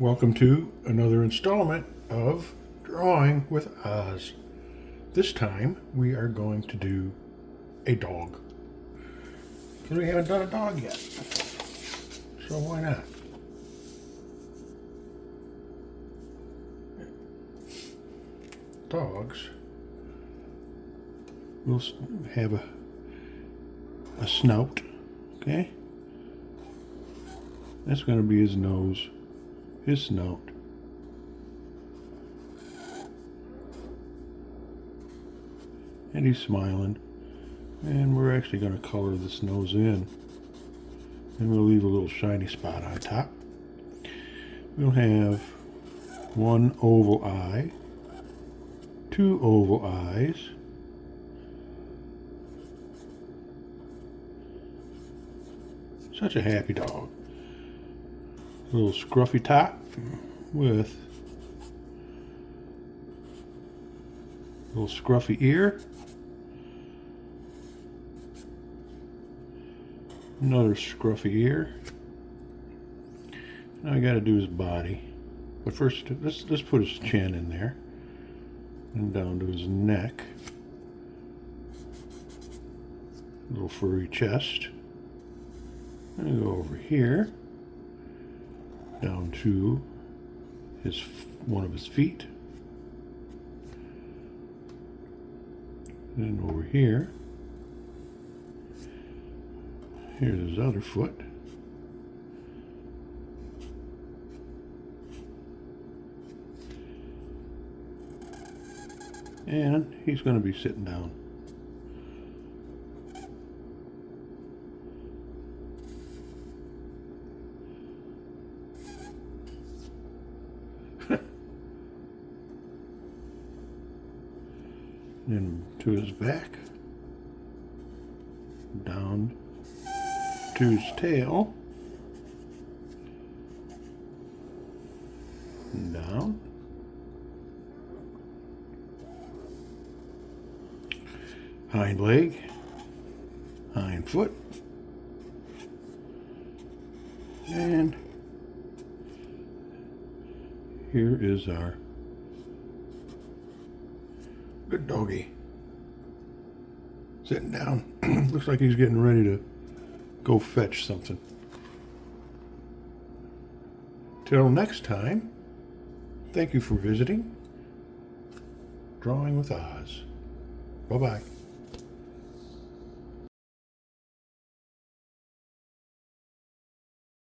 Welcome to another installment of Drawing with Oz. This time we are going to do a dog. Because we haven't done a dog yet. So why not? Dogs will have a snout, okay? That's going to be his nose, his snout. And he's smiling. And we're actually going to color this nose in. And we'll leave a little shiny spot on top. We'll have one oval eye, two oval eyes, such a happy dog. A little scruffy top with a little scruffy ear, another scruffy ear. Now I got to do his body, but first let's put his chin in there and down to his neck. A little furry chest. And go over here down to his one of his feet, and over here, here's his other foot, and he's going to be sitting down. And to his back, down to his tail, and down, hind leg, hind foot, and here is our good doggy. Sitting down. Looks like he's getting ready to go fetch something. Till next time, thank you for visiting Drawing with Oz. Bye-bye.